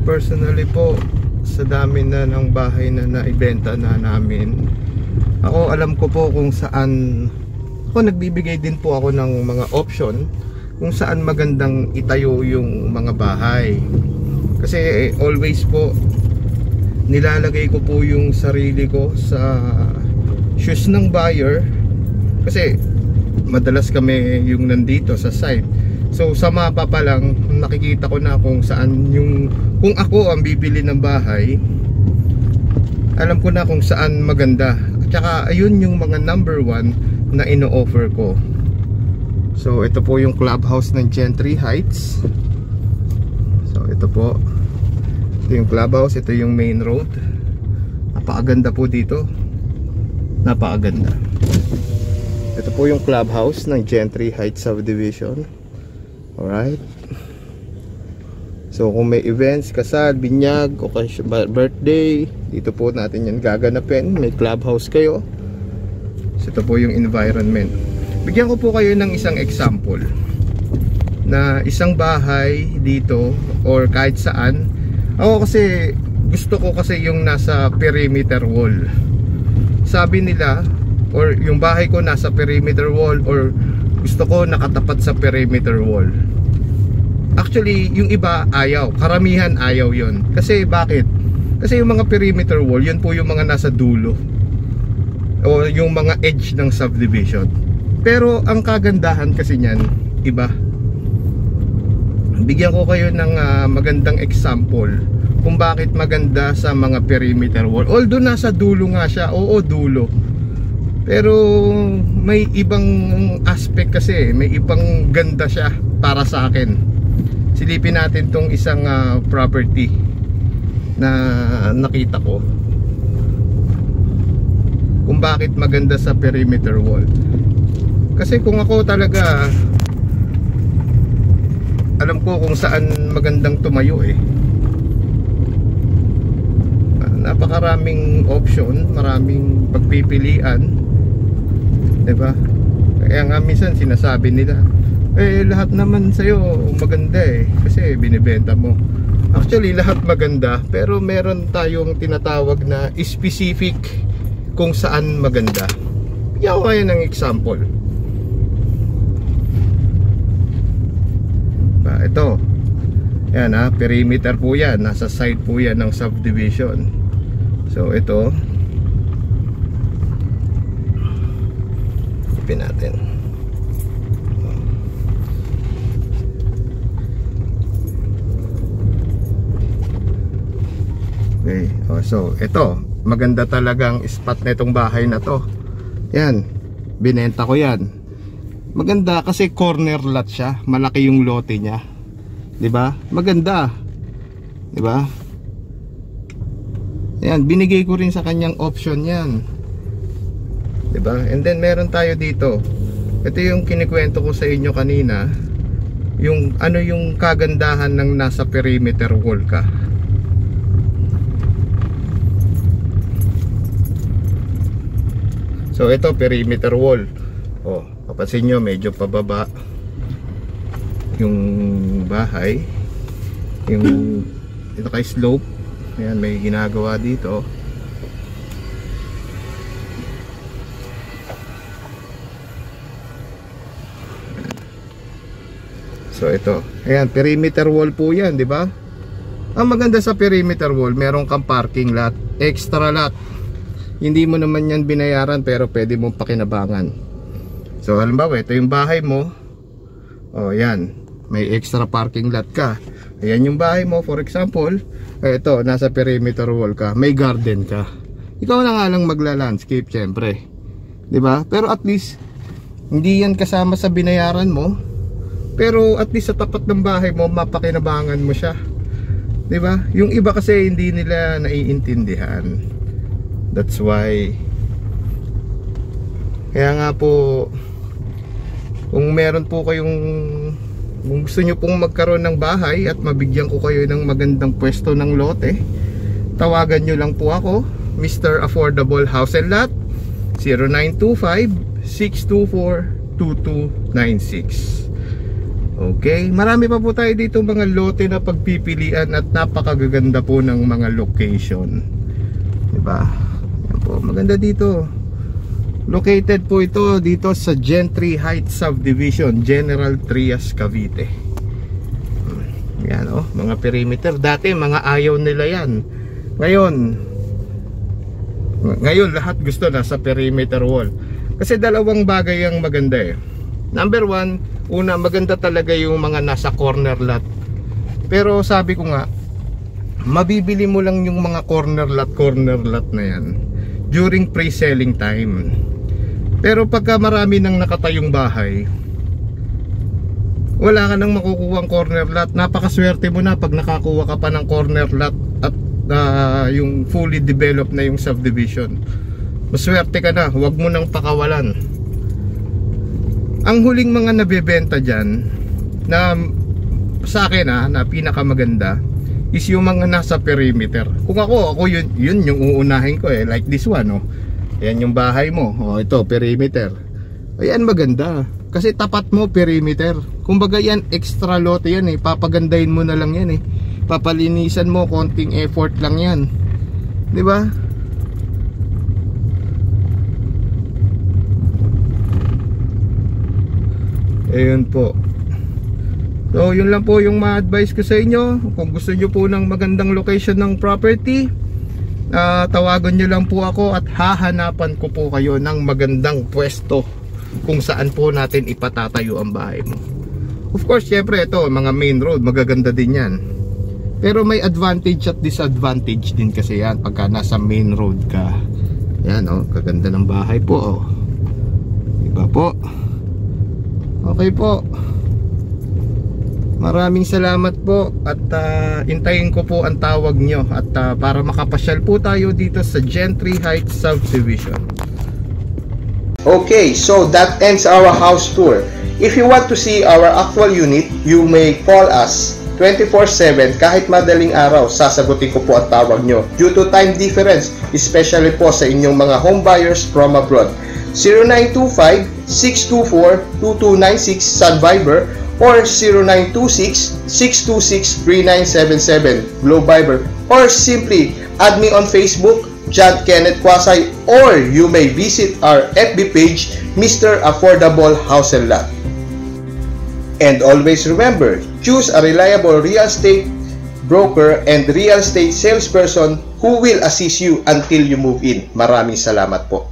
personally po, sa dami na ng bahay na naibenta na namin, ako alam ko po kung saan. Ako nagbibigay din po ako ng mga option kung saan magandang itayo yung mga bahay. Kasi always po nilalagay ko po yung sarili ko sa shoes ng buyer. Kasi madalas kami yung nandito sa site. So sa mapa pa lang nakikita ko na kung saan yung, kung ako ang bibili ng bahay, alam ko na kung saan maganda. At saka ayun yung mga number 1 na ino-offer ko. So ito po yung clubhouse ng Gentry Heights. So ito po, ito yung clubhouse, ito yung main road. Napakaganda po dito. Napakaganda. Ito po yung clubhouse ng Gentry Heights Subdivision. Alright. So kung may events, kasal, binyag, occasion, birthday, dito po natin yan gaganapin. May clubhouse kayo. So ito po yung environment. Bigyan ko po kayo ng isang example na isang bahay dito or kahit saan. Ako kasi gusto ko kasi yung nasa perimeter wall. Sabi nila, or yung bahay ko nasa perimeter wall, or gusto ko nakatapat sa perimeter wall. Actually yung iba ayaw, karamihan ayaw yon. Kasi bakit? Kasi yung mga perimeter wall, yun po yung mga nasa dulo o yung mga edge ng subdivision. Pero ang kagandahan kasi niyan iba. Bigyan ko kayo ng magandang example kung bakit maganda sa mga perimeter wall. Although nasa dulo nga siya, oo dulo, pero may ibang aspect kasi, may ibang ganda siya para sa akin. Silipin natin tong isang property na nakita ko kung bakit maganda sa perimeter wall. Kasi kung ako talaga, alam ko kung saan magandang tumayo eh. Napakaraming option, maraming pagpipilian, diba? Kaya nga minsan sinasabi nila, eh lahat naman sa'yo maganda eh, kasi binibenta mo. Actually lahat maganda, pero meron tayong tinatawag na specific kung saan maganda. Bigyan ko kayo ng example. Ito, yan perimeter po yan, nasa side po yan ng subdivision. So ito, ipin natin. Okay, so ito, maganda talagang spot na itong bahay na to. Yan, binenta ko yan. Maganda kasi corner lot siya, malaki yung lote niya. 'Di ba? Maganda. 'Di ba? Ayan, binigay ko rin sa kanyang option 'yan. 'Di ba? And then meron tayo dito. Ito yung kinikwento ko sa inyo kanina, yung ano yung kagandahan ng nasa perimeter wall ka. So ito perimeter wall. Oh, papansin nyo medyo pababa yung bahay, yung ito kay slope. Ayan, may ginagawa dito. So ito, ayan, perimeter wall po yan, di ba? Ang maganda sa perimeter wall, meron kang parking lot, extra lot. Hindi mo naman yan binayaran, pero pwede mong pakinabangan. So halimbawa, ito yung bahay mo. O yan, may extra parking lot ka. Ayan yung bahay mo, for example. Ito, nasa perimeter wall ka, may garden ka. Ikaw na nga lang magla-landscape, syempre, diba? Pero at least hindi yan kasama sa binayaran mo, pero at least sa tapat ng bahay mo, mapakinabangan mo siya, diba? Yung iba kasi hindi nila naiintindihan. That's why, kaya nga po, kung meron po kayong, kung gusto nyo pong magkaroon ng bahay at mabigyan ko kayo ng magandang pwesto ng lote, tawagan nyo lang po ako, Mr. Affordable House and Lot, 0925-624-2296. Okay, marami pa po tayo dito mga lote na pagpipilian at napakagaganda po ng mga location. Diba? Yan po, maganda dito. Located po ito dito sa Gentry Heights Subdivision, General Trias, Cavite. Yan oh, mga perimeter. Dati mga ayaw nila yan. Ngayon lahat gusto na sa perimeter wall. Kasi dalawang bagay ang maganda eh. Number one, una, maganda talaga yung mga nasa corner lot. Pero sabi ko nga, mabibili mo lang yung mga corner lot na yan during pre-selling time. Pero pagka marami nang nakatayong bahay, wala ka nang makukuha ang corner lot. Napakaswerte mo na pag nakakuha ka pa ng corner lot at yung fully developed na yung subdivision. Maswerte ka na, huwag mo nang pakawalan. Ang huling mga nabebenta dyan na sa akin na pinakamaganda is yung mga nasa perimeter. Kung ako yun yung uunahin ko eh. Like this one oh. Yan yung bahay mo. Oh, ito perimeter. Ayan maganda. Kasi tapat mo perimeter. Kumbaga yan extra lote yan eh. Papagandahin mo na lang yan eh. Papalinisan mo, konting effort lang yan. 'Di ba? Ayun po. So yun lang po yung ma-advise ko sa inyo. Kung gusto nyo po ng magandang location ng property, tawagan nyo lang po ako at hahanapan ko po kayo ng magandang pwesto kung saan po natin ipatatayo ang bahay mo. Of course, syempre ito, mga main road, magaganda din yan. Pero may advantage at disadvantage din kasi yan pagka nasa main road ka. Yan oh, kaganda ng bahay po oh. Diba po? Okay po. Maraming salamat po at intayin ko po ang tawag nyo at para makapasyal po tayo dito sa Gentry Heights Subdivision. Okay, so that ends our house tour. If you want to see our actual unit, you may call us 24/7 kahit madaling araw. Sasagutin ko po ang tawag nyo due to time difference, especially po sa inyong mga home buyers from abroad. 0925-624-2296 sa Viber or 0926-626-3977 Globe Viber, or simply add me on Facebook, John Kenneth Kwasay, or you may visit our FB page, Mr. Affordable House and Lot. And always remember, choose a reliable real estate broker and real estate salesperson who will assist you until you move in. Maraming salamat po.